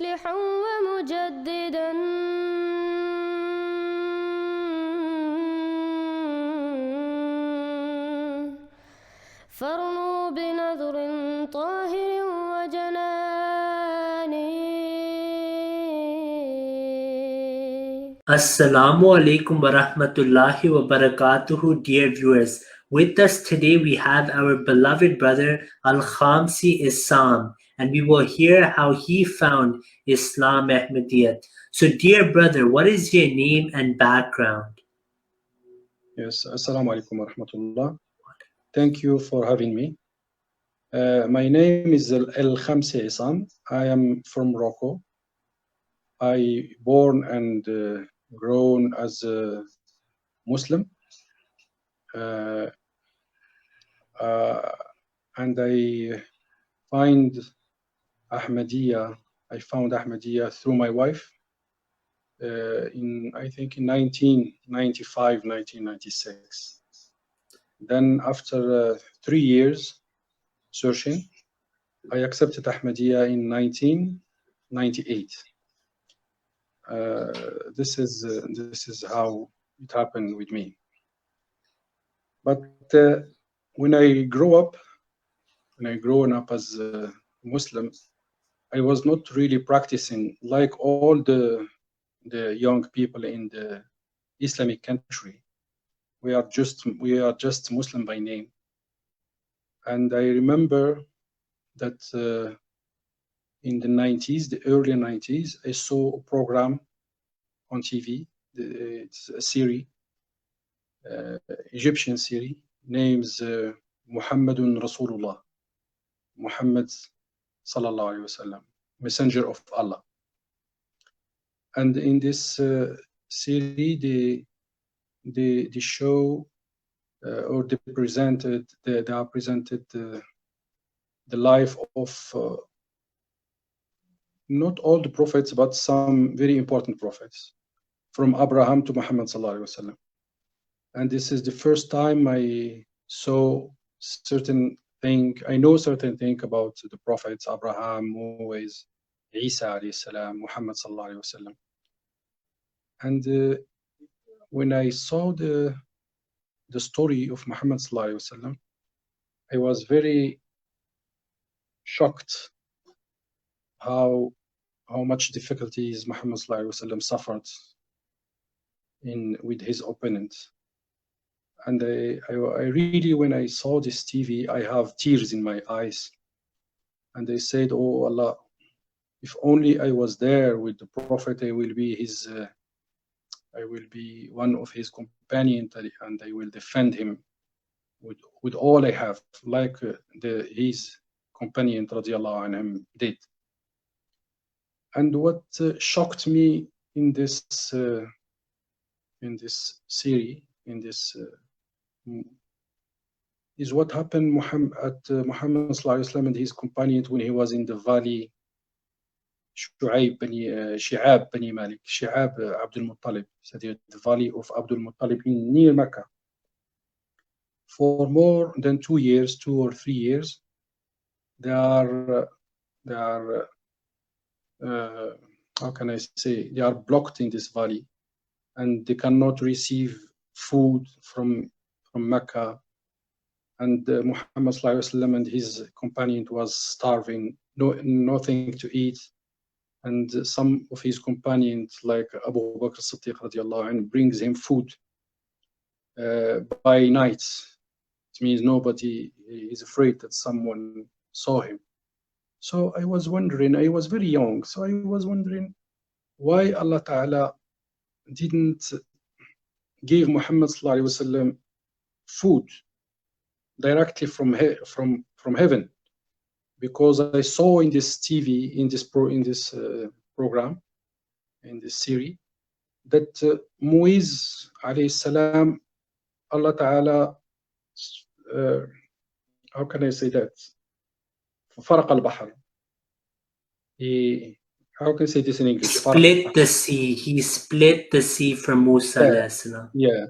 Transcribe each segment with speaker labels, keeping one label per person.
Speaker 1: مصلحا ومجددا فارنوا بنظر طاهر وجناني.
Speaker 2: Assalamu Alaikum wa rahmatullahi wa barakatuhu, dear viewers. With us today we have our beloved brother Khamisi Issam, and we will hear how he found Islam Ahmadiyya. So, dear brother, what is your name and background?
Speaker 3: Yes, Assalamu Alaikum wa rahmatullah. Thank you for having me. My name is Khamisi Issam. I am from Morocco. I born and grown as a Muslim. And I found Ahmadiyya through my wife I think in 1995, 1996. Then after 3 years searching, I accepted Ahmadiyya in 1998. This is how it happened with me. But when I grew up as a Muslim, I was not really practicing like all the young people in the Islamic country. We are just Muslim by name. And I remember that in the 90s, the early 90s, I saw a program on TV. It's a series, Egyptian series, names Muhammadun Rasulullah, Muhammad Sallallahu Alaihi Wasallam, Messenger of Allah. And in this series, they show or they presented the life of not all the prophets, but some very important prophets, from Abraham to Muhammad sallallahu alaihi wasallam. And this is the first time I saw certain thing. I know certain thing about the prophets: Abraham, Moses, Isa alayhi salam, Muhammad sallallahu alaihi wasallam. And when I saw the story of Muhammad sallallahu alaihi wasallam, I was very shocked how much difficulties Muhammad sallallahu alaihi wasallam suffered with his opponents. And I really, when I saw this TV, I have tears in my eyes. And I said, "Oh Allah, if only I was there with the Prophet, I will be one of his companions, and I will defend him with all I have, like his companion radiallahu anhum did." And what shocked me in this series, is what happened Muhammad sallallahu alaihi wasallam and his companions when he was in the valley Shi'ab Bani Malik, Shi'ab Abdul Muttalib, the valley of Abdul Muttalib near Mecca. For more than 2 years, 2 or 3 years, they are how can I say, they are blocked in this valley, and they cannot receive food from Mecca. And Muhammad sallallahu alaihi wasallam and his companion was starving, nothing to eat. And some of his companions, like Abu Bakr Siddiq radiallahu anhu, brings him food by night. It means nobody is afraid that someone saw him. So I was wondering, I was very young, so I was wondering why Allah Ta'ala didn't give Muhammad sallallahu alaihi wasallam food directly from heaven. Because I saw in this TV, in this program, in this series, that Moses alayhi salam, Allah Ta'ala, how can I say that? Faraq al-Bahr. How can I say this in English?
Speaker 2: Split the sea. He split the sea from Musa alayhi salam.
Speaker 3: Yeah.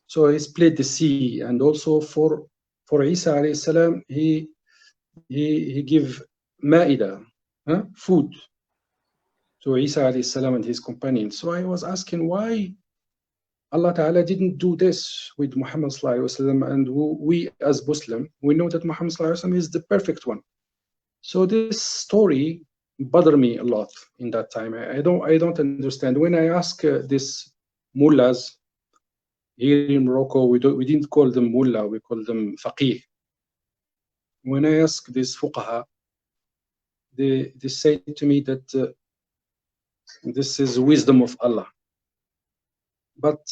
Speaker 3: So he split the sea, and also for Isa alayhi salam, he give Ma'idah, food. to Isa alayhi salam and his companions. So I was asking why Allah Ta'ala didn't do this with Muhammad sallallahu alaihi wasallam, and we as Muslim, we know that Muhammad sallallahu alaihi wasallam is the perfect one. So this story bothered me a lot in that time. I don't understand. When I ask this mullahs here in Morocco, we didn't call them mullah, we call them faqih. When I ask this fuqaha, they say to me that this is wisdom of Allah. But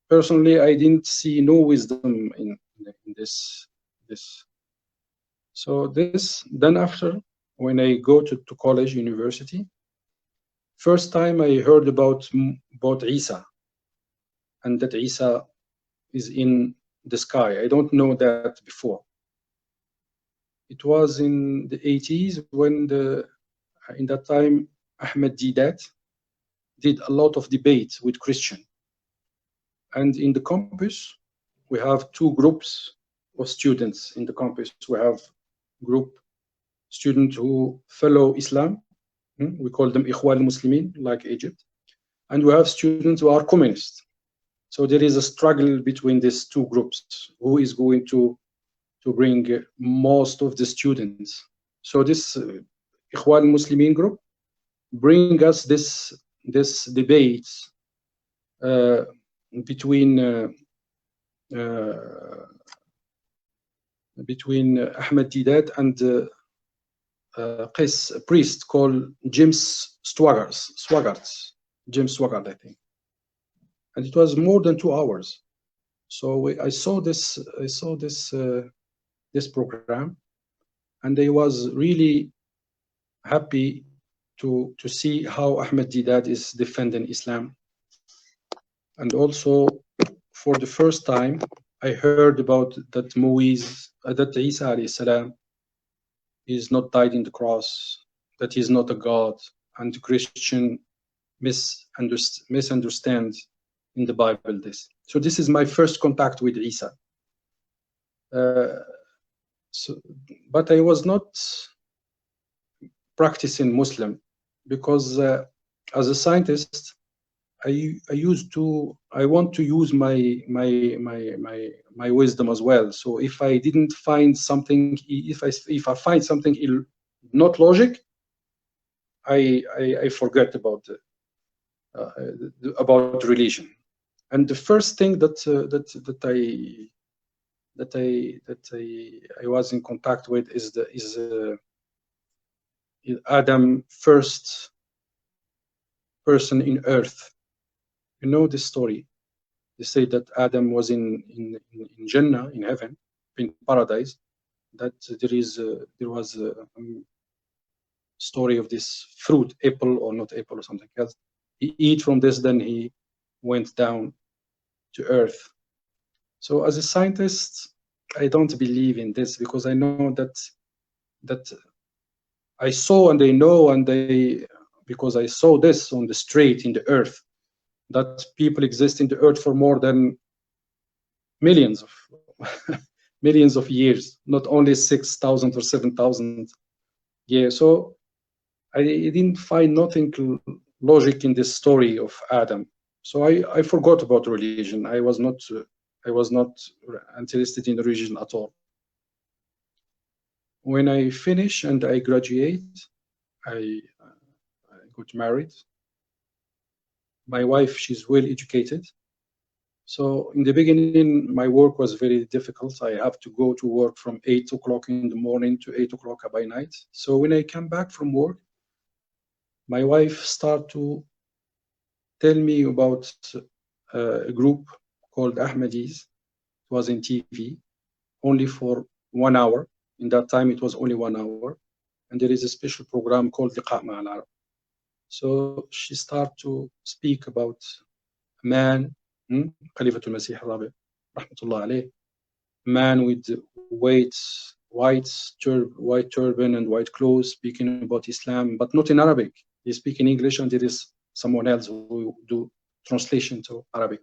Speaker 3: personally, I didn't see no wisdom in this. So then after, when I go to college, university, first time I heard about Isa, and that Isa is in the sky. I don't know that before. It was in the 80s when in that time Ahmadiyya did a lot of debate with Christian. And in the campus, we have two groups of students in the campus. We have group students who follow Islam. We call them Ikhwan Muslimin, like Egypt. And we have students who are communists. So there is a struggle between these two groups. Who is going to bring most of the students? So this Ikhwan Muslimin group bring us this debate between Ahmadiyya and Qis, a priest called James Swaggart, I think. And it was more than 2 hours. So I saw this program, and I was really happy to see how Ahmadiyya is defending Islam. And also, for the first time, I heard about that that Isa alayhi salam is not died in the cross, that he is not a god, and the Christian misunderstand in the Bible this. So this is my first contact with Isa. But I was not practicing Muslim because as a scientist, I want to use my wisdom as well. So if I didn't find something, if I find something not logic, I forget about religion. And the first thing that I was in contact with is Adam, first person in earth. You know this story. They say that Adam was in Jannah, in heaven, in paradise. That there was a story of this fruit, apple or not apple or something else. He eat from this, then he went down to earth. So as a scientist, I don't believe in this because I know that I saw and they know because I saw this on the street in the earth, that people exist in the earth for more than millions of years, not only 6,000 or 7,000 years. So I didn't find nothing logic in this story of Adam. So I forgot about religion. I was not interested in religion at all. When I finish and I graduate, I got married. My wife, she's well educated. So in the beginning, my work was very difficult. I have to go to work from 8 o'clock in the morning to 8 o'clock by night. So when I come back from work, my wife started to tell me about a group called Ahmadis. It was in TV, only for 1 hour. In that time, it was only 1 hour. And there is a special program called Liqa Ma'al Arab. So she started to speak about a man, Khalifatul Masih al-Rabi, rahmatullah alayh, man with white turban and white clothes, speaking about Islam, but not in Arabic. He speaks in English, and there is someone else who do translation to Arabic.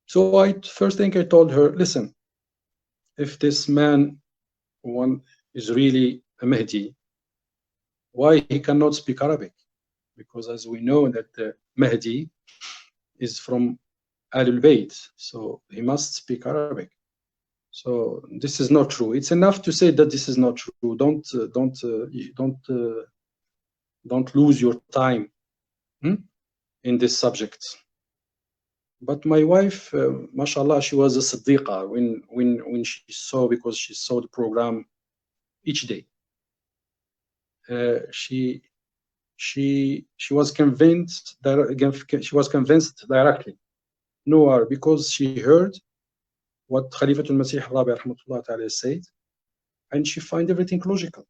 Speaker 3: So first thing I told her, listen, if this man is really a Mahdi, why he cannot speak Arabic? because as we know that Mahdi is from Ahlul Bayt, so he must speak Arabic. So this is not true. It's enough to say that this is not true. Don't lose your time in this subject. But my wife, mashallah, she was a siddiqa when she saw, because she saw the program each day. She was convinced directly, no, because she heard what Khalifatul Masih Rabi rahmatullah ta'ala said, and she find everything logical.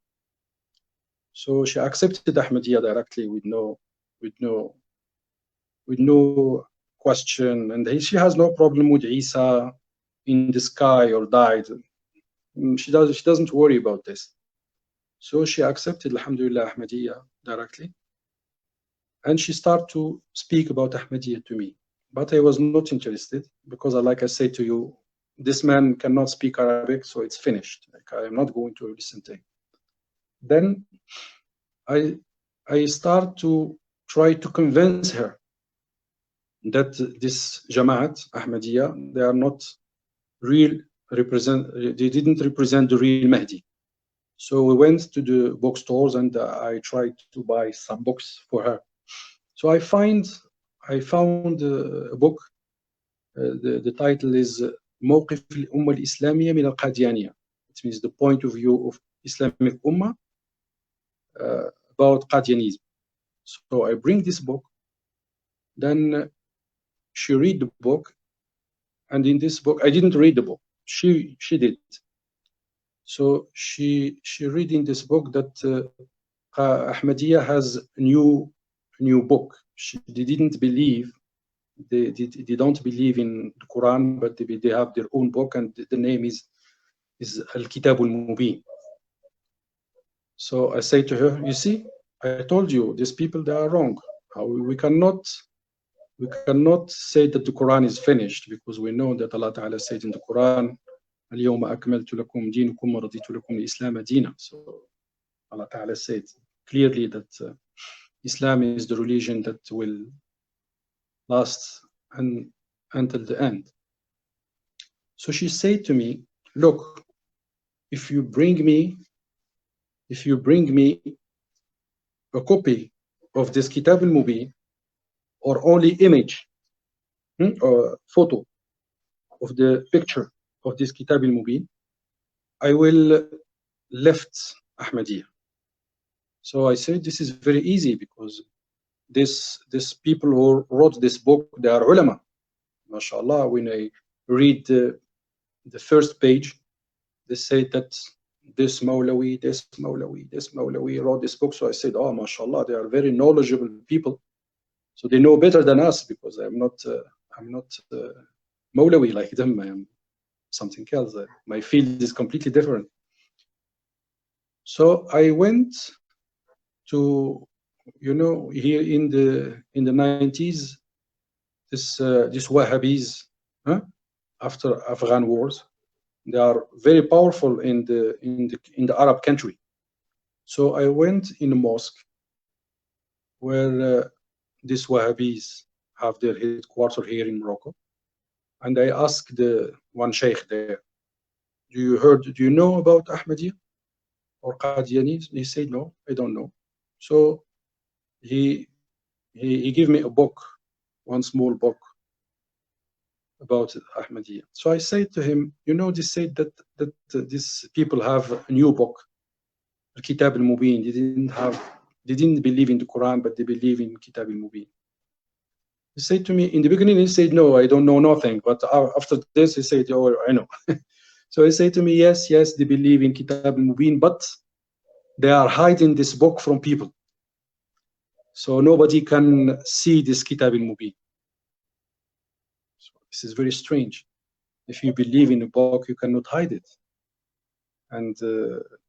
Speaker 3: So she accepted Ahmadiyya directly with no question, and she has no problem with Isa in the sky or died. She doesn't worry about this. So she accepted, alhamdulillah, Ahmadiyya directly, and she started to speak about Ahmadiyya to me. But I was not interested, because like I said to you, this man cannot speak Arabic, so it's finished. Like, I am not going to listen to him. Then I start to try to convince her that this Jamaat, Ahmadiyya, they are not they didn't represent the real Mahdi. So we went to the bookstores, and I tried to buy some books for her. So I found a book. The title is موقف الأمة الإسلامية من القاديانية. It means the point of view of Islamic Ummah about Qadianism. So I bring this book, then she read the book, and in this book, I didn't read the book, she did. So she read in this book that Ahmadiyya has a new book. They didn't believe, they don't believe in the Quran, but they have their own book, and the name is Al-Kitab al-Mubin. So I say to her, you see, I told you, these people, they are wrong. We cannot say that the Quran is finished, because we know that Allah Ta'ala said in the Quran, اليوم أكملت لكم دينكم ورضيت لكم الإسلام دينا. So Allah Ta'ala said clearly that Islam is the religion that will last until the end. So she said to me, look, if you bring me a copy of this Kitab al-Mubin, or only image or photo of the picture of this Kitab al-Mubin, I will left Ahmadiyya. So I said, this is very easy, because this people who wrote this book, they are ulama. MashaAllah, when I read the first page, they say that this Mawlawi wrote this book. So I said, oh, MashaAllah, they are very knowledgeable people. So they know better than us, because I'm not Mawlawi like them. I am something else. My field is completely different. So I went to, here in the 90s, this Wahhabis, after Afghan wars, they are very powerful in the Arab country. So I went in a mosque where these Wahhabis have their headquarters here in Morocco, and I asked the one sheikh there, do you know about Ahmadiyya or Qadianis? He said, no, I don't know. So he gave me a book, one small book about Ahmadiyya. So I said to him, they said that these people have a new book, Kitab al-Mubin. They didn't believe in the Quran, but they believe in Kitab al-Mubin. He said to me, in the beginning, he said, no, I don't know nothing. But after this, he said, oh, I know. So he said to me, yes, they believe in Kitab al-Mubin, but they are hiding this book from people. So nobody can see this Kitab al-Mubin. So this is very strange. If you believe in a book, you cannot hide it. And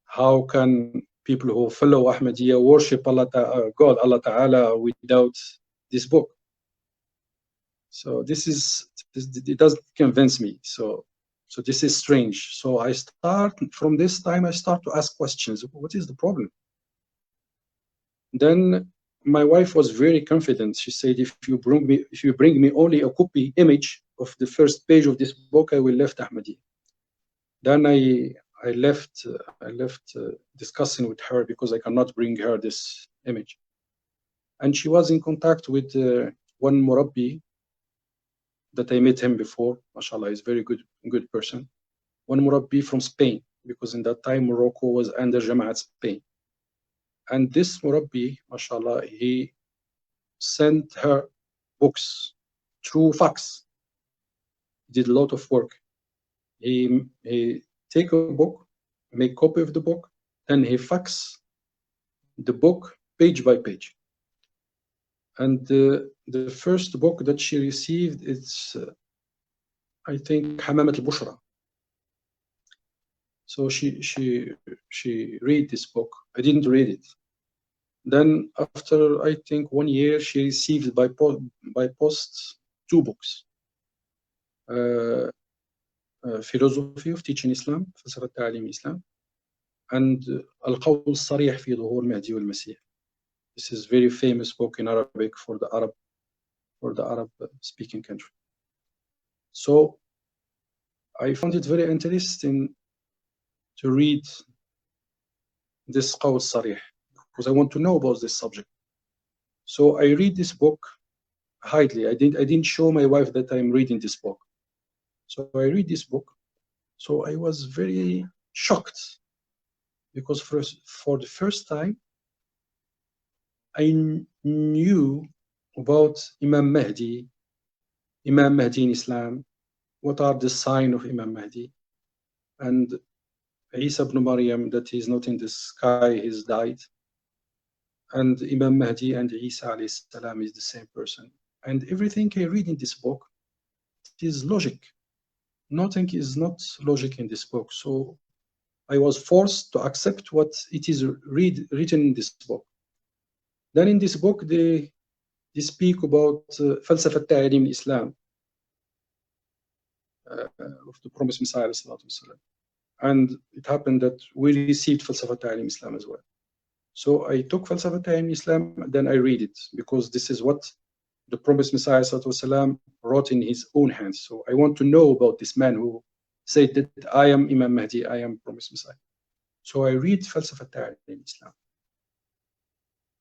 Speaker 3: how can people who follow Ahmadiyya worship Allah Ta'ala without this book? So it doesn't convince me. So this is strange. So from this time, I start to ask questions. What is the problem? Then my wife was very confident. She said, if you bring me only a copy image of the first page of this book, I will left Ahmadiyya. Then I left discussing with her because I cannot bring her this image. And she was in contact with one Murabbi that I met him before. MashaAllah, he's a very good person. One Murabbi from Spain, because in that time Morocco was under Jama'at Spain. And this Murabbi, MashaAllah, he sent her books through fax. He did a lot of work. He take a book, make copy of the book, then he fax the book page by page. And the first book that she received, it's I think Hamamat al-Bushra. So she read this book. I didn't read it. Then after I think 1 year, she received by post 2 books. Philosophy of Teaching Islam, فلسفة تعليم Islam, and القول الصريح في ظهور المهدي والمسيح. This is very famous book in Arabic for the Arab speaking country. So I found it very interesting to read this قول الصريح because I want to know about this subject. So I read this book hidely. I didn't show my wife that I'm reading this book. So I read this book. So I was very shocked because for the first time I knew about Imam Mahdi in Islam, what are the signs of Imam Mahdi, and Isa ibn Maryam, that he is not in the sky, he's died, and Imam Mahdi and Isa alayhi salam is the same person. And everything I read in this book is logic. Nothing is not logic in this book. So I was forced to accept what it is written in this book. Then in this book, they speak about فلسفة تعليم Islam of the promised Messiah, and it happened that we received فلسفة تعليم Islam as well. So I took فلسفة تعليم Islam, then I read it because this is what the promised Messiah wrote in his own hands. So I want to know about this man who said that I am Imam Mahdi, I am promised Messiah. So I read فلسفة تعليم Islam.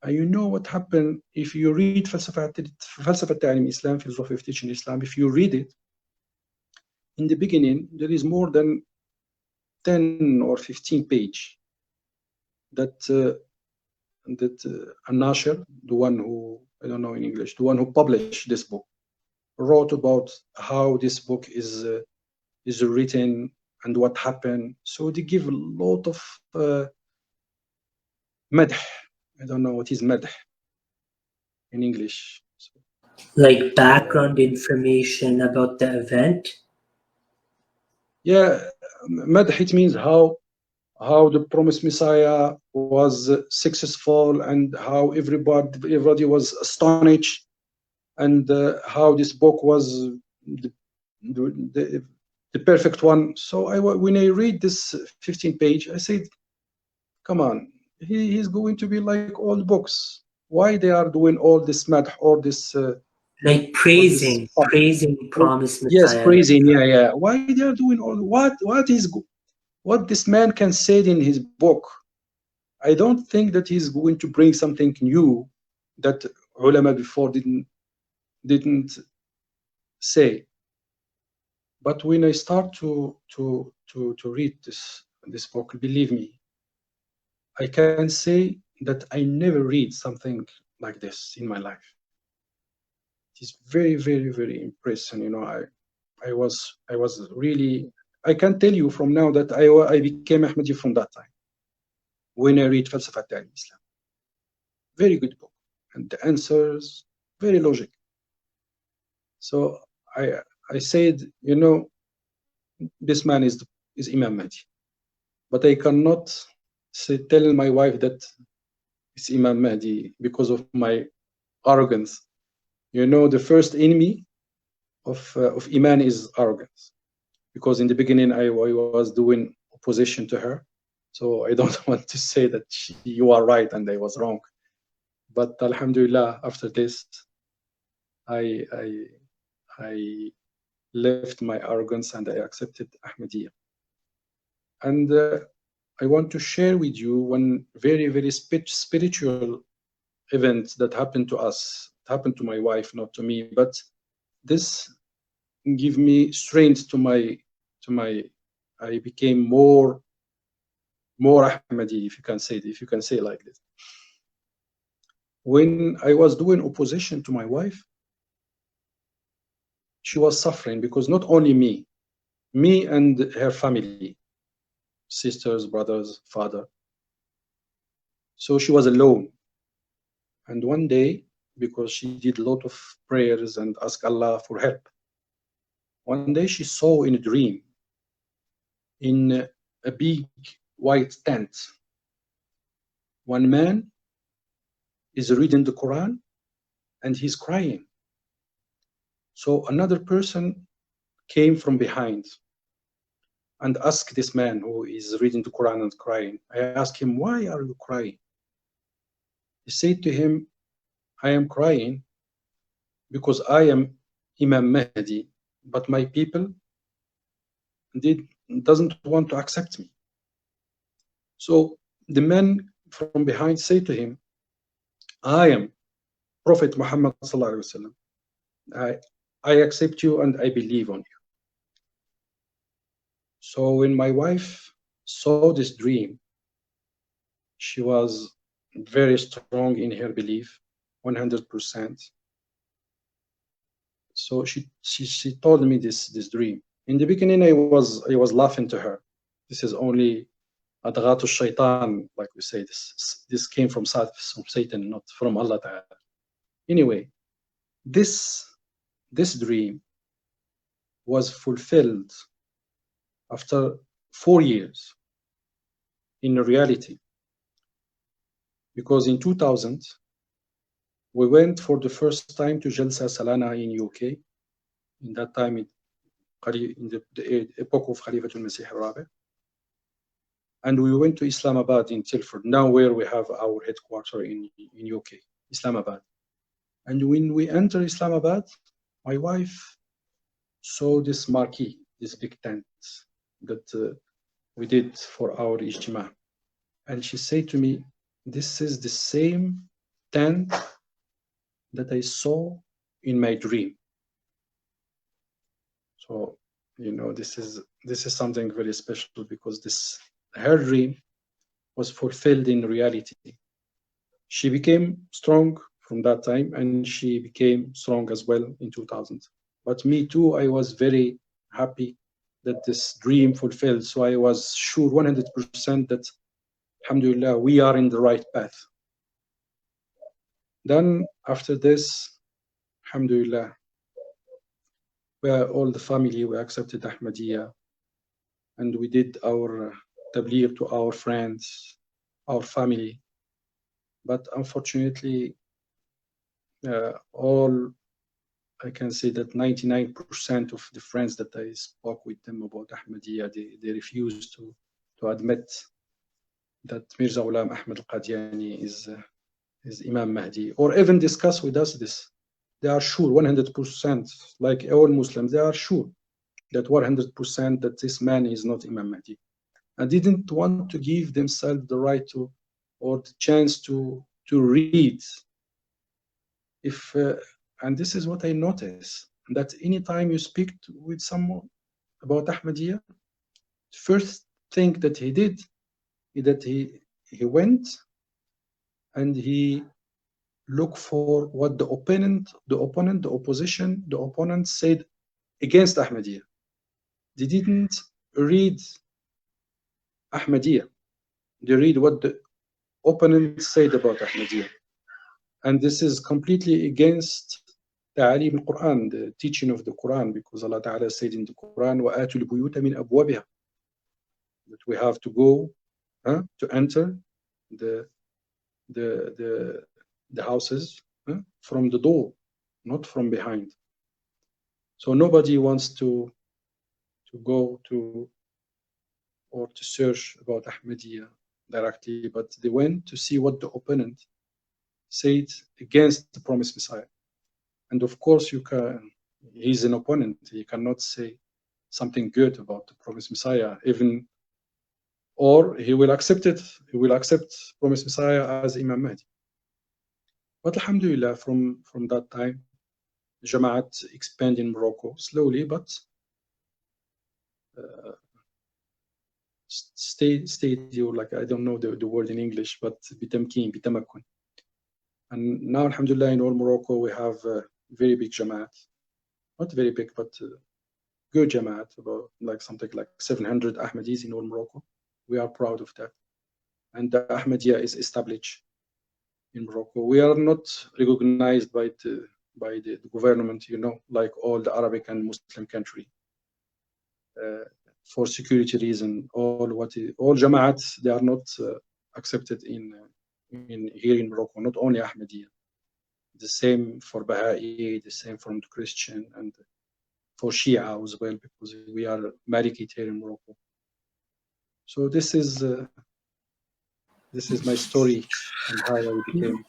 Speaker 3: And you know what happened if you read فلسفة تعليم Islam, philosophy of teaching Islam, if you read it, in the beginning, there is more than 10 or 15 pages that An-Nashir, the one who, I don't know in English, the one who published this book, wrote about how this book is written and what happened. So they give a lot of madh. I don't know what is madh in English. So,
Speaker 2: like background information about the event?
Speaker 3: Yeah, madh, it means how the promised Messiah was successful and how everybody was astonished, and how this book was the perfect one. So when I read this 15 page, I said, come on, he's going to be like all books. Why they are doing all this madh, all this
Speaker 2: like praising promised Messiah?
Speaker 3: Yes, praising. Yeah. Why they are doing all what this man can say in his book? I don't think that he's going to bring something new that ulama before didn't say. But when I start to read this book, believe me, I can say that I never read something like this in my life. It is very, very, very impressive. You know, I was really, I can tell you from now that I became Ahmadi from that time when I read فلسفة تعليم Islam. Very good book, and the answers very logic. So I said, you know, this man is Imam Mahdi, but I cannot tell my wife that it's Imam Mahdi because of my arrogance. You know, the first enemy of Iman is arrogance, because in the beginning I was doing opposition to her, so I don't want to say that you are right and I was wrong. But Alhamdulillah, after this, I left my arrogance and I accepted Ahmadiyya. And I want to share with you one very, very spiritual event that happened to us. It happened to my wife, not to me, but this gave me strength to my I became more Ahmadi, if you can say like this. When I was doing opposition to my wife, she was suffering because not only me and her family, sisters, brothers, father. So she was alone. And one day, because she did a lot of prayers and asked Allah for help, one day she saw in a dream, in a big white tent, one man is reading the Quran and he's crying. So another person came from behind and asked this man who is reading the Quran and crying. I asked him, why are you crying? He said to him, I am crying because I am Imam Mahdi, but my people doesn't want to accept me. So the man from behind said to him, I am Prophet Muhammad sallallahu alaihi wasallam. I accept you and I believe on you. So when my wife saw this dream, she was very strong in her belief, 100%. So she told me this dream. In the beginning, I was laughing to her. This is only adghatu shaitan, like we say. This came from Satan, not from Allah Ta'ala. Anyway, this dream was fulfilled after 4 years in reality, because in 2000 we went for the first time to Jalsa Salana in UK. In that time, in the epoch of Khalifatul Masih al-Rabi', and we went to Islamabad in Tilford, now where we have our headquarters in UK, Islamabad. And when we enter Islamabad, my wife saw this marquee, this big tent that we did for our ijtima. And she said to me, this is the same tent that I saw in my dream. So, you know, this is something very special, because her dream was fulfilled in reality. She became strong from that time, and she became strong as well in 2000. But me too, I was very happy that this dream fulfilled. So I was sure 100% that, alhamdulillah, we are in the right path. Then after this, alhamdulillah, all the family, we accepted Ahmadiyya, and we did our tabligh to our friends, our family. But unfortunately, I can say that 99% of the friends that I spoke with them about Ahmadiyya, they refused to admit that Mirza Ghulam Ahmad al-Qadiani is Imam Mahdi, or even discuss with us this. They are sure 100%, like all Muslims, they are sure that 100% that this man is not Imam Mahdi, and didn't want to give themselves the right to, or the chance to read. And this is what I notice, that anytime you speak with someone about Ahmadiyya, first thing that he did is that he went and he looked for what the opponent said against Ahmadiyya. They didn't read Ahmadiyya. They read what the opponent said about Ahmadiyya. And this is completely against Ta'alim al-Quran, the teaching of the Quran, because Allah Ta'ala said in the Quran, وَآتُوا الْبُيُوتَ مِنْ أَبْوَابِهَا, that we have to go to enter the houses from the door, not from behind. So nobody wants to go to or to search about Ahmadiyya directly, but they went to see what the opponent said against the promised Messiah. And of course, he's an opponent. He cannot say something good about the promised Messiah, even, or he will accept it. He will accept promised Messiah as Imam Mahdi. But alhamdulillah, from that time, Jama'at expand in Morocco slowly, but you, like, I don't know the word in English, but bitamkin, bitamakkun. And now, alhamdulillah, in all Morocco, we have very big Jama'at. Not very big, but good Jama'at, about like something like 700 Ahmadis in all Morocco. We are proud of that. And the Ahmadiyya is established in Morocco. We are not recognized by the government, you know, like all the Arabic and Muslim country. For security reason, all Jama'at, they are not accepted in here in Morocco, not only Ahmadiyya. The same for Baha'i, the same for the Christian, and for Shia as well, because we are Maliki here in Morocco. So this is my story and how I became.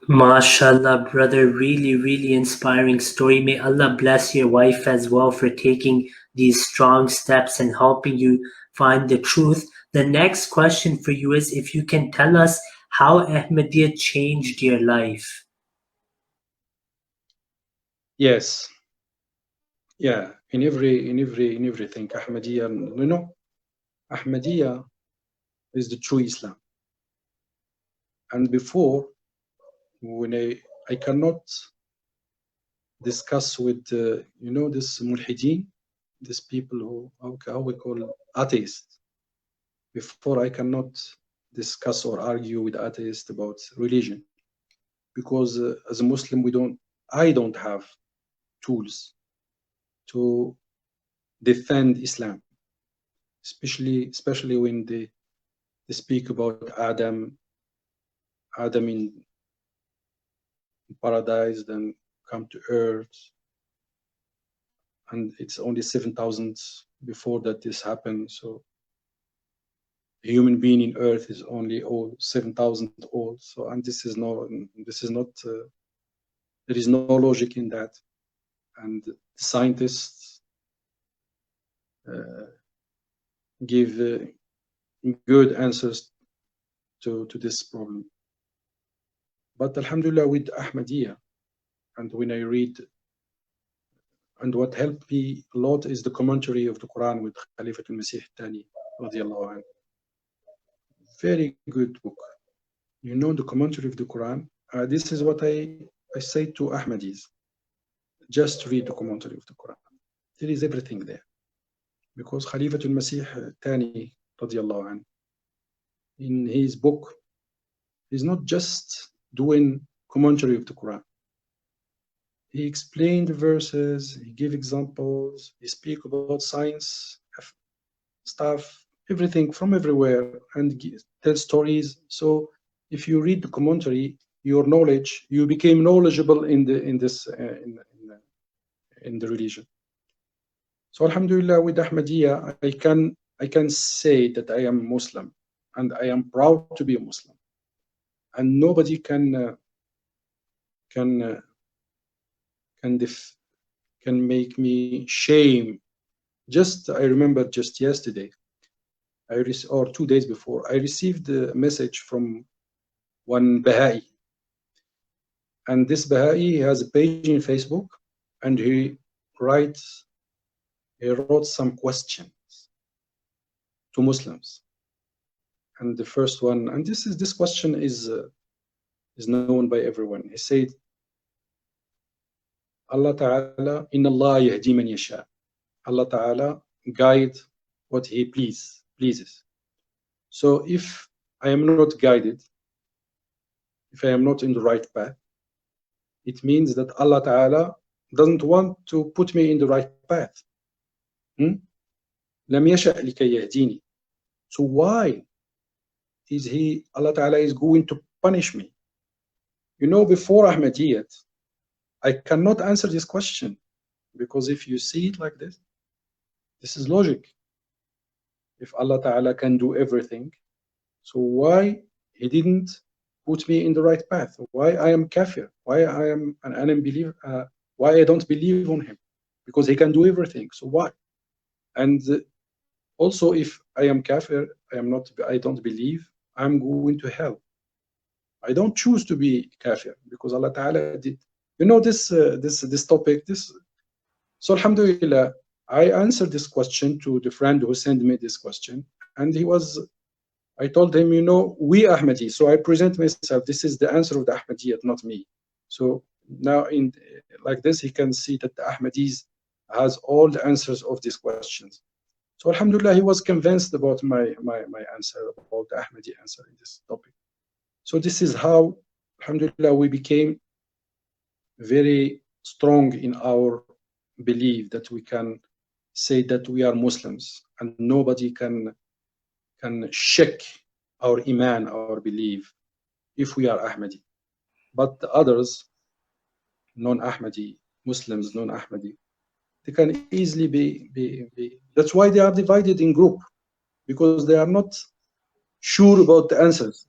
Speaker 2: MashaAllah, brother, really, really inspiring story. May Allah bless your wife as well for taking these strong steps and helping you find the truth. The next question for you is if you can tell us how Ahmadiyya changed your life.
Speaker 3: Yes. Yeah, in everything, Ahmadiyya, you know, Ahmadiyya is the true Islam. And before, when I cannot discuss with, you know, this mulhideen, these people who, how we call atheists. Before, I cannot discuss or argue with atheists about religion, because as a Muslim, I don't have tools to defend Islam, especially when they speak about Adam in paradise, then come to earth, and it's only 7,000 before that this happened. So a human being in earth is only 7,000 old. So, and this is not there is no logic in that. And the scientists give good answers to this problem. But alhamdulillah, with Ahmadiyya, and when I read, and what helped me a lot is the commentary of the Quran with Khalifat al-Masih Thani radiallahu anhu. Very good book. You know, the commentary of the Quran. This is what I say to Ahmadis. Just read the commentary of the Quran. There is everything there. Because Khalifat al-Masih Thani radiallahu anhu, in his book, he's not just doing commentary of the Quran. He explained the verses, he gave examples, he speak about science, stuff, everything from everywhere, and tell stories. So if you read the commentary, your knowledge, you became knowledgeable in the religion. So alhamdulillah, with Ahmadiyya, I can say that I am Muslim, and I am proud to be a Muslim, and nobody can make me shame. I remember just yesterday, or 2 days before, I received a message from one Baha'i, and this Baha'i has a page in Facebook, and he wrote some questions to Muslims. And the first one, and this question is known by everyone. He said, Allah Ta'ala, Inna Allah yahdi man yasha. Allah Ta'ala guide what He pleases. So if I am not guided, if I am not in the right path, it means that Allah Ta'ala doesn't want to put me in the right path. Lam yasha likay yahdini. So why is Allah Ta'ala is going to punish me? You know, before Ahmadiyyat, I cannot answer this question, because if you see it like this is logic. If Allah Ta'ala can do everything, so why He didn't put me in the right path, why I am kafir, why I am an unbeliever, why I don't believe on him, because he can do everything. So why? And also, if I am kafir, I don't believe, I'm going to hell. I don't choose to be kafir because Allah Ta'ala did. You know this topic. So Alhamdulillah, I answered this question to the friend who sent me this question, and I told him, you know, we Ahmadi. So I present myself. This is the answer of the Ahmadiyyat, not me. So now, like this, he can see that the Ahmadis has all the answers of these questions. So Alhamdulillah, he was convinced about my answer, about the Ahmadi answer in this topic. So this is how, Alhamdulillah, we became very strong in our belief that we can say that we are Muslims, and nobody can shake our iman, our belief, if we are Ahmadi. But the others, non-Ahmadi, Muslims, non-Ahmadi, they can easily be. That's why they are divided in group, because they are not sure about the answers.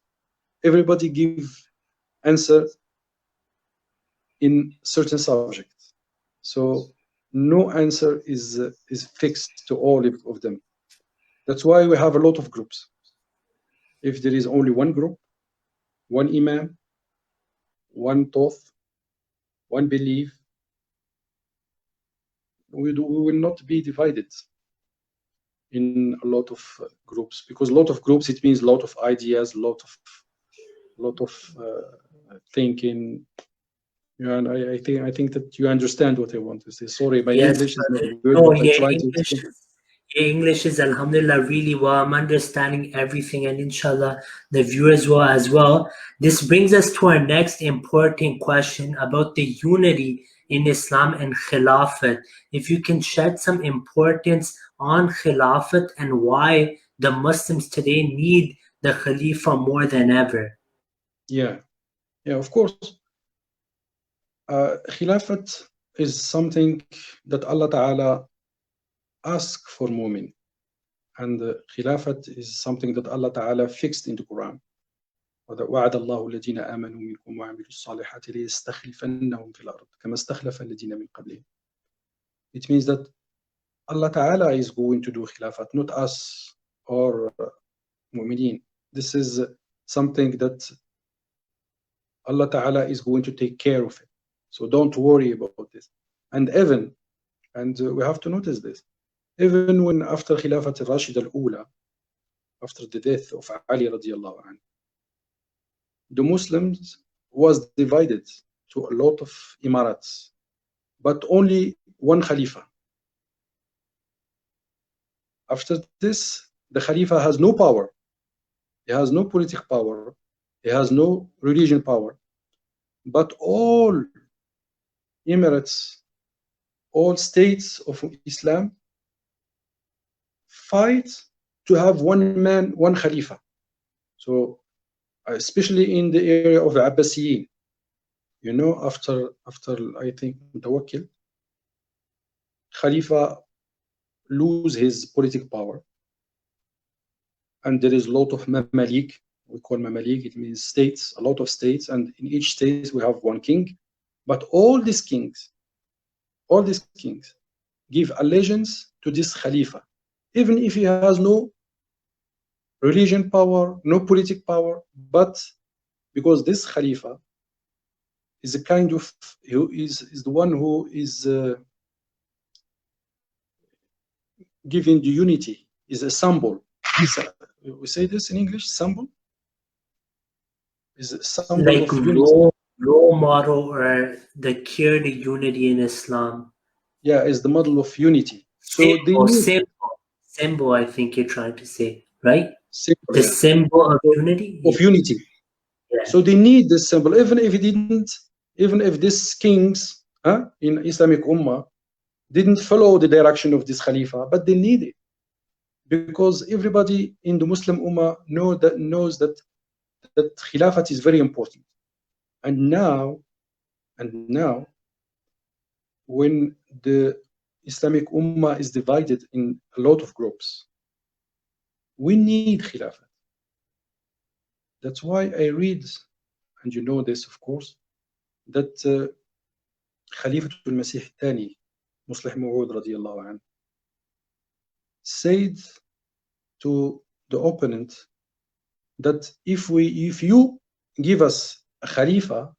Speaker 3: Everybody give answer in certain subjects. So no answer is fixed to all of them. That's why we have a lot of groups. If there is only one group, one imam, one thought, one belief, we will not be divided in a lot of groups, because a lot of groups, it means a lot of ideas, a lot of thinking. Yeah, and I think that you understand what I want to say. Sorry, my English is not good,
Speaker 2: no,
Speaker 3: but I try to
Speaker 2: English,
Speaker 3: explain.
Speaker 2: your English is Alhamdulillah really well. I'm understanding everything, and inshallah the viewers will as well. This brings us to our next important question about the unity in Islam and Khilafat. If you can shed some importance on Khilafat and why the Muslims today need the Khalifa more than ever.
Speaker 3: Yeah, of course. Khilafat is something that Allah Ta'ala asks for mu'min. And Khilafat is something that Allah Ta'ala fixed in the Quran. وعد الله الذين آمنوا منكم وعملوا الصالحات ليستخلفنهم في الأرض كما استخلف الذين من قبلهم. It means that Allah Ta'ala is going to do Khilafat, not us or mu'mineen. This is something that Allah Ta'ala is going to take care of it. So don't worry about this. And even, we have to notice this, even when after Khilafat al-Rashid al-Ula, after the death of Ali radiallahu anhu, the Muslims was divided to a lot of Emirats, but only one Khalifa. After this, the Khalifa has no power. He has no political power. He has no religion power. But all Emirates, all states of Islam fight to have one man, one Khalifa. So especially in the area of the Abbasiyin, you know, after I think Mutawakkil, Khalifa lose his political power, and there is a lot of Mamalik. We call Mamalik, it means states, a lot of states, and in each state we have one king. But all these kings give allegiance to this Khalifa, even if he has no religion power, no political power, but because this Khalifa is a kind of, who is the one who is giving the unity, is a symbol. We say this in English, symbol? Is a symbol
Speaker 2: like
Speaker 3: of unity.
Speaker 2: Role model or the cure to unity in Islam.
Speaker 3: Yeah, is the model of unity. So
Speaker 2: symbol, I think you're trying to say, right?
Speaker 3: Symbol,
Speaker 2: the symbol of unity.
Speaker 3: Of unity. Yeah. So they need this symbol, even if these kings in Islamic Ummah didn't follow the direction of this Khalifa, but they need it, because everybody in the Muslim Ummah knows that Khilafat is very important. And now, when the Islamic Ummah is divided in a lot of groups, we need Khilafat. That's why I read and you know this, of course, that Khalifa al-Masih al-Thani, Muslih Maw'ud radiyallahu anhu, said to the opponent that if you give us a Khalifa,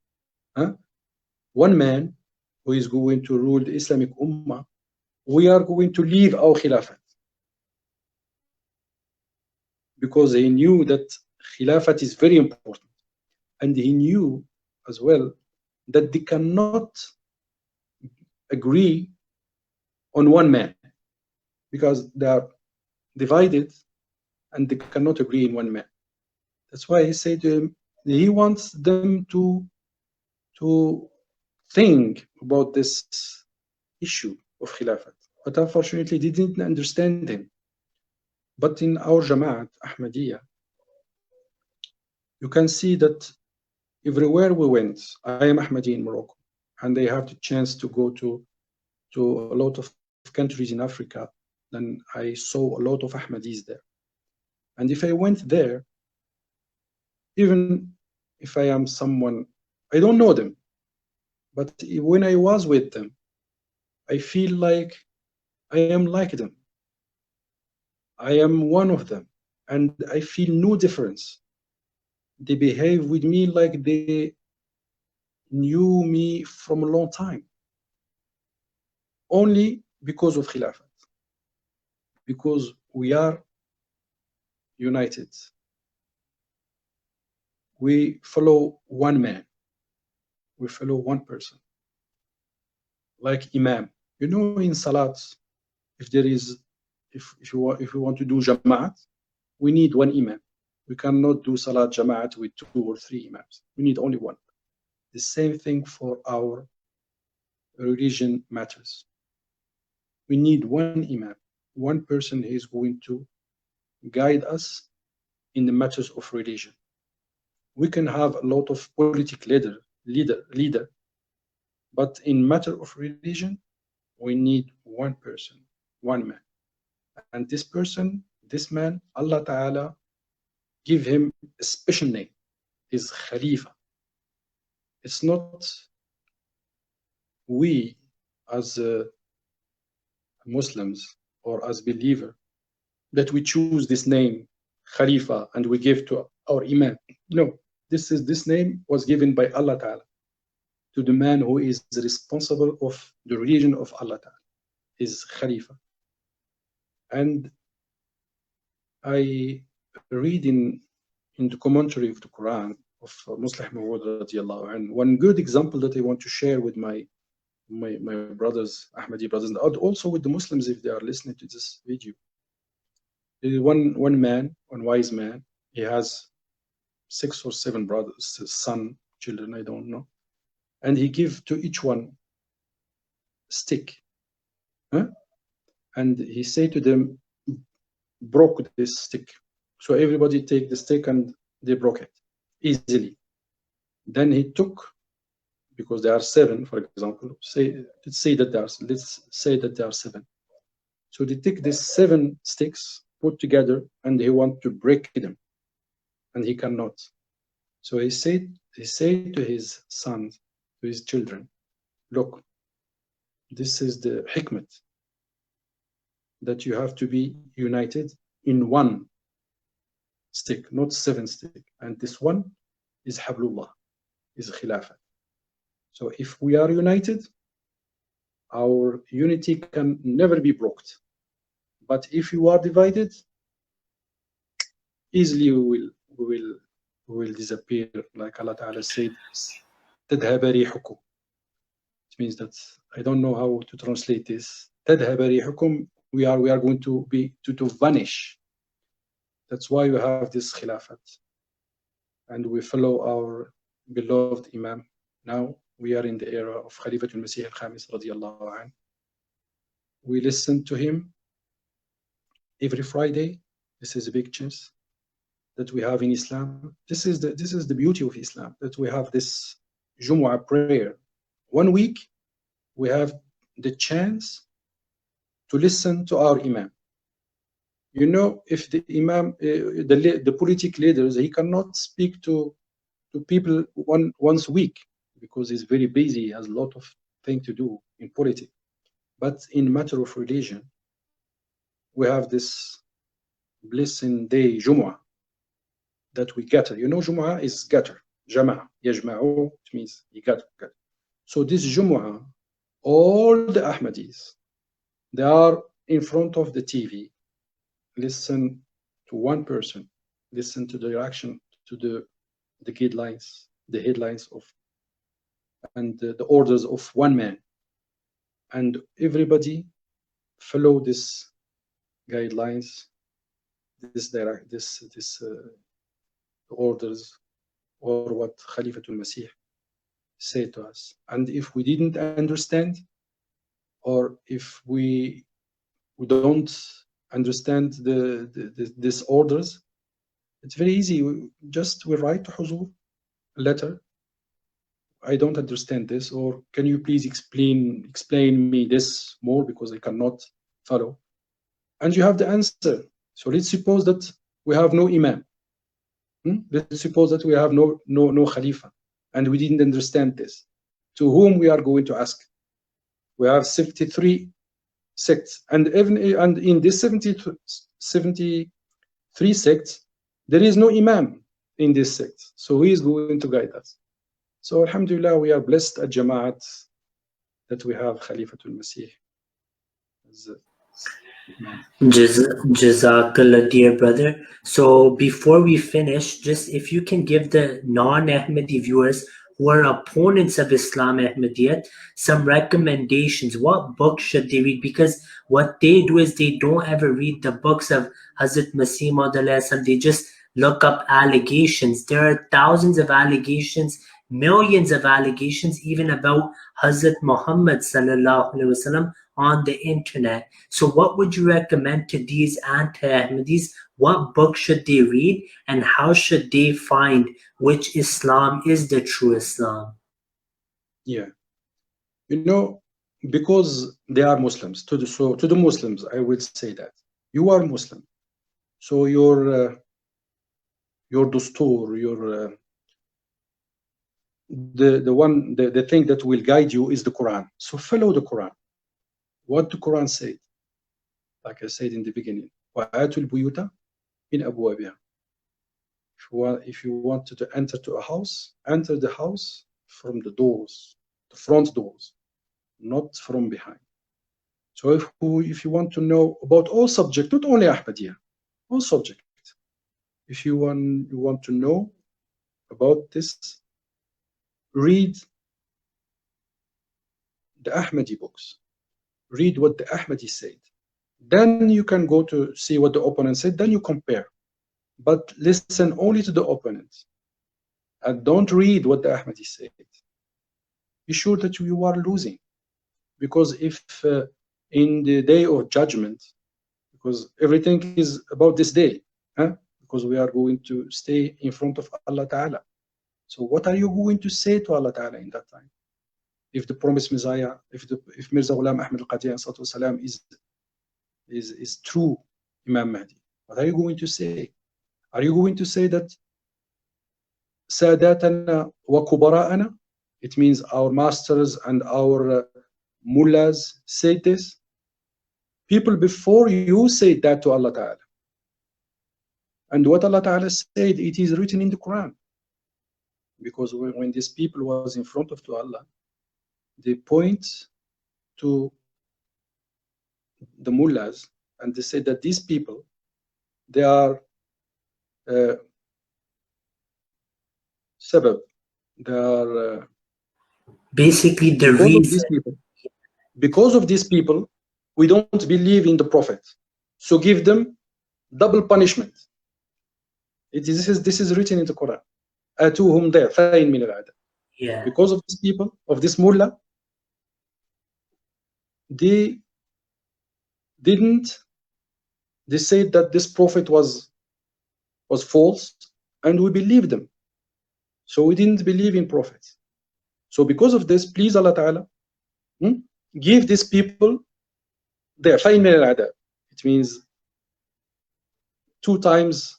Speaker 3: one man who is going to rule the Islamic Ummah, we are going to leave our Khilafat. Because he knew that Khilafat is very important. And he knew as well that they cannot agree on one man, because they are divided and they cannot agree in one man. That's why he said he wants them to think about this issue of Khilafat. But unfortunately, they didn't understand him. But in our Jama'at, Ahmadiyya, you can see that everywhere we went, I am Ahmadi in Morocco, and I have the chance to go to a lot of countries in Africa, then I saw a lot of Ahmadis there. And if I went there, even if I am someone, I don't know them, but when I was with them, I feel like I am like them. I am one of them, and I feel no difference. They behave with me like they knew me from a long time, only because of Khilafat, because we are united. We follow one man, we follow one person, like Imam. You know, in Salat, if you want to do Jama'at, we need one Imam. We cannot do Salat Jama'at with 2 or 3 Imams. We need only one. The same thing for our religion matters. We need one Imam, one person who is going to guide us in the matters of religion. We can have a lot of political leader, but in matter of religion, we need one person, one man. And this person, this man, Allah Ta'ala give him a special name, is Khalifa. It's not we as Muslims or as believer that we choose this name, Khalifa, and we give to our Imam. No, this name was given by Allah Ta'ala to the man who is responsible of the religion of Allah Ta'ala, is Khalifa. And I read in the commentary of the Quran of Muslih Maw'ud radiyallahu anhu, one good example that I want to share with my brothers, Ahmadi brothers, and also with the Muslims if they are listening to this video. One man, one wise man, he has 6 or 7 brothers, children, I don't know, and he give to each one stick, and he say to them, broke this stick. So everybody take the stick and they broke it easily. Then he took, because there are 7, for example, let's say that there are 7. So they take these 7 sticks, put together, and he want to break them, and he cannot. So he said to his sons, to his children, look, this is the hikmat, that you have to be united in one stick, not 7 sticks. And this one is Hablullah, is Khilafat. So if we are united, our unity can never be broken. But if you are divided, easily we will disappear, like Allah Ta'ala said, تَذْهَبَ رِيحُكُمْ. It means that, I don't know how to translate this. تَذْهَبَ رِيحُكُمْ, we are going to vanish. That's why we have this Khilafat. And we follow our beloved Imam. Now we are in the era of Khalifa al-Masih al-Khamis radiyallahu anhu. We listen to him every Friday. This is a big chance that we have in Islam. This is the beauty of Islam, that we have this Jumu'ah prayer. 1 week, we have the chance to listen to our Imam. You know, if the Imam, the political leaders, he cannot speak to to people once a week, because he's very busy, he has a lot of things to do in politics. But in matter of religion, we have this blessing day, Jumu'ah, that we gather. You know, Jumu'ah is gather. Jama'a, yajma'u, it means you gather. So this Jumu'ah, all the Ahmadis, they are in front of the TV, listen to one person, listen to the reaction to the guidelines, the headlines of, and the orders of one man, and everybody follow this guidelines, this orders, or what Khalifatul Masih said to us. And if we didn't understand, or if we don't understand these orders, it's very easy. We write to Huzur a letter. I don't understand this, or can you please explain me this more, because I cannot follow. And you have the answer. So let's suppose that we have no Imam. Let's suppose that we have no Khalifa, and we didn't understand this. To whom we are going to ask? We have 73 sects, and in this 73 sects, there is no Imam in this sect. So who is going to guide us? So alhamdulillah, we are blessed at Jama'at that we have Khalifatul Masih.
Speaker 2: Jazakallah, dear brother. So before we finish, just if you can give the non-Ahmadi viewers who are opponents of Islam Ahmadiyyat some recommendations. What books should they read? Because what they do is they don't ever read the books of Hazrat Masih Maud, they just look up allegations. There are thousands of allegations, millions of allegations even about Hazrat Muhammad sallallahu alaihi wasallam on the internet. So what would you recommend to these anti-Ahmadis? What book should they read, and how should they find which Islam is the true Islam?
Speaker 3: Yeah, you know, because they are Muslims. To the Muslims, I will say that you are Muslim, so your dustur, the thing that will guide you is the Quran. So follow the Quran. What the Quran said, like I said in the beginning, وَآتُوا الْبُيُوتَ مِنْ أَبْوَابِهَا. If you want to enter to a house, enter the house from the doors, the front doors, not from behind. So if you want to know about all subjects, not only Ahmadiyya, all subjects, if you want to know about this, read the Ahmadi books. Read what the Ahmadi said. Then you can go to see what the opponent said, then you compare. But listen only to the opponent. And don't read what the Ahmadi said. Be sure that you are losing. Because if in the day of judgment, because everything is about this day, because we are going to stay in front of Allah Ta'ala. So what are you going to say to Allah Ta'ala in that time? If the promised Messiah, if Mirza Ghulam Ahmad al-Qadian is true Imam Mahdi, what are you going to say? Are you going to say that Sadatana wa Kubara'ana? It means our masters and our mullahs say this. People before you say that to Allah Ta'ala. And what Allah Ta'ala said, it is written in the Quran. Because when these people was in front of Allah, they point to the mullahs and they say that these people, they are sabab, they are
Speaker 2: basically the reason.
Speaker 3: Because of these people, we don't believe in the Prophet. So give them double punishment. This is written in the Quran. Atuhum da'fayn min al-'adab.
Speaker 2: Yeah.
Speaker 3: Because of these people, of this mullah, they said that this prophet was false, and we believed them. So we didn't believe in prophets. So because of this, please Allah Ta'ala, give these people their fayn min al-'adab. It means 2 times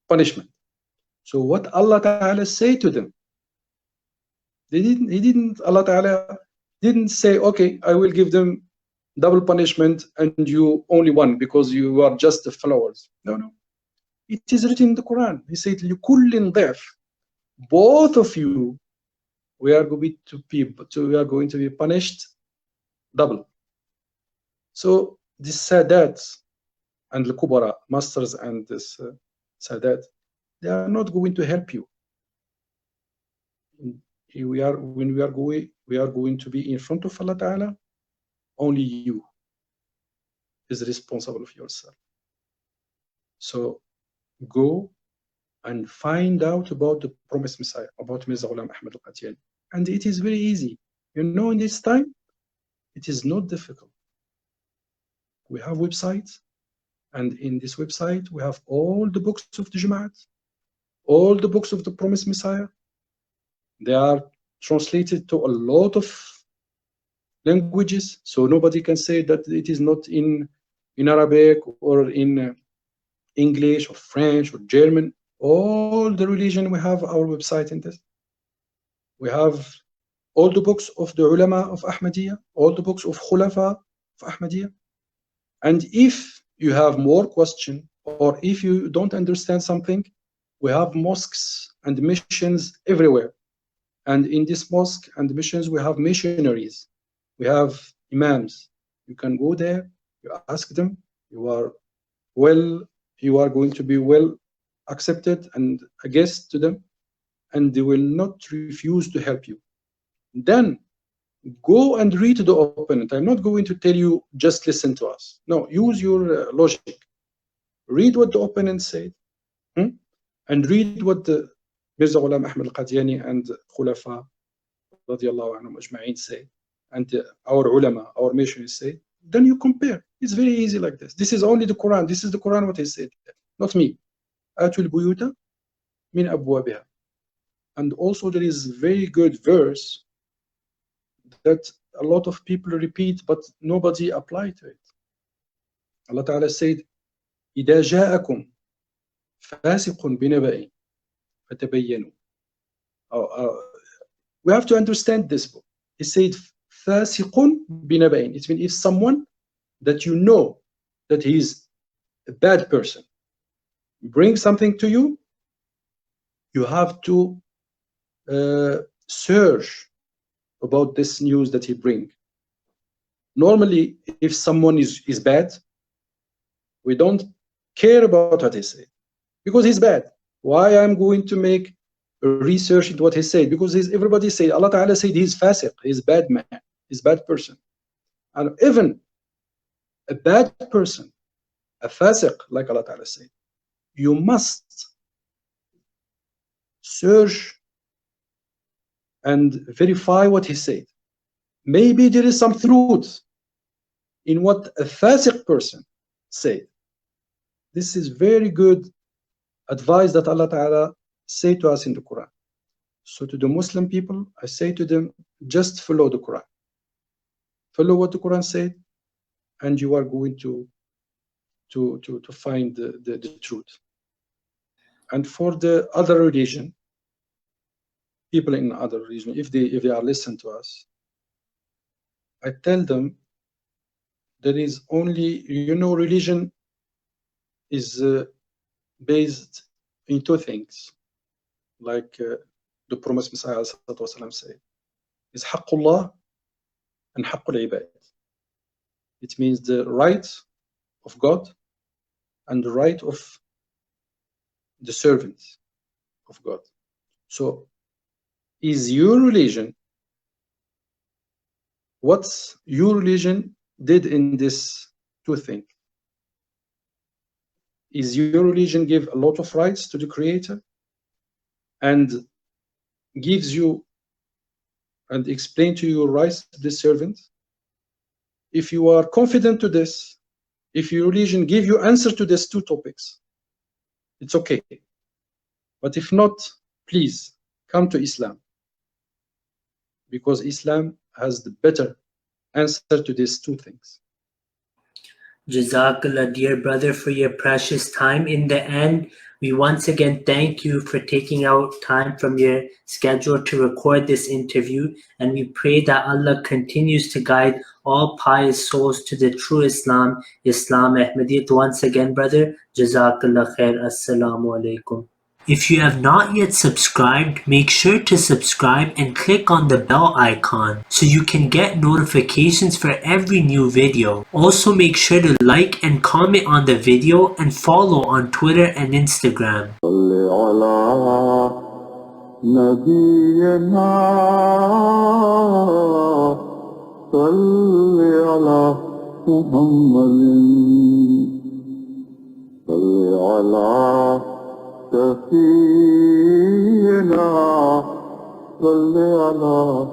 Speaker 3: punishment. So what Allah Ta'ala say to them, He didn't, Allah Ta'ala didn't say, okay, I will give them double punishment and you only one because you are just the followers. No. It is written in the Quran. He said, لِكُلٍّ ضِعْفٍ. Both of you, we are going to be punished double. So this Sadat and the Kubara, masters and this Sadat, they are not going to help you. When we are going to be in front of Allah Ta'ala. Only you is responsible of yourself. So go and find out about the promised Messiah, about Mirza Ghulam Ahmad al-Qadiani. And it is very easy. In this time, it is not difficult. We have websites, and in this website, we have all the books of the Jamaat, all the books of the promised Messiah. They are translated to a lot of languages, so nobody can say that it is not in Arabic or in English or French or German. All the religion, we have our website in this. We have all the books of the ulama of Ahmadiyya, all the books of Khulafa of Ahmadiyya. And if you have more question, or if you don't understand something, we have mosques and missions everywhere. And in this mosque and missions, we have missionaries. We have imams. You can go there, you ask them, you are going to be well accepted and a guest to them, and they will not refuse to help you. Then go and read the opponent. I'm not going to tell you just listen to us. No, use your logic. Read what the opponent said, and read what the Mirza Ghulam Ahmad al-Qadiani and Khulafa radiallahu anhum ajma'in say, and our ulama, our missionaries say. Then you compare. It's very easy like this. This is only the Quran. This is the Quran what he said, not me. Atul buyuta min abwabiha. And also there is very good verse that a lot of people repeat, but nobody apply to it. Allah Ta'ala said, إِذَا جَاءَكُمْ فَاسِقٌ بِنَبَإٍ فَتَبَيَّنُوا. We have to understand this book. He said, فَاسِقٌ بِنَبَإٍ. It means if someone that you know that he is a bad person brings something to you, you have to search about this news that he brings. Normally, if someone is bad, we don't care about what he said because he's bad. Why I'm going to make research into what he said? Because everybody say, Allah Ta'ala said he's fasiq, he's bad man, he's bad person. And even a bad person, a fasiq, like Allah Ta'ala said, you must search and verify what he said. Maybe there is some truth in what a fasiq person said. This is very good advice that Allah Ta'ala say to us in the Quran. So to the Muslim people, I say to them, just follow the Quran. Follow what the Quran said, and you are going to find the truth. And for the other religion, people in other religion, if they are listening to us, I tell them there is only, religion is based in two things, like the promised Messiah said, is haqqullah and haqqul ibad. It means the right of God and the right of the servants of God. So is your religion, what your religion did in this two things? Is your religion give a lot of rights to the Creator and gives you and explain to you your rights to the servant? If you are confident to this, if your religion give you answer to these two topics, it's okay. But if not, please come to Islam, because Islam has the better answer to these two things.
Speaker 2: Jazakallah, dear brother, for your precious time. In the end, We once again thank you for taking out time from your schedule to record this interview, and we pray that Allah continues to guide all pious souls to the true Islam, Islam Ahmadiyyat. Once again, brother, Jazakallah khair. Assalamu Alaikum. If you have not yet subscribed, make sure to subscribe and click on the bell icon so you can get notifications for every new video. Also make sure to like and comment on the video and follow on Twitter and Instagram.
Speaker 4: سفينا صل على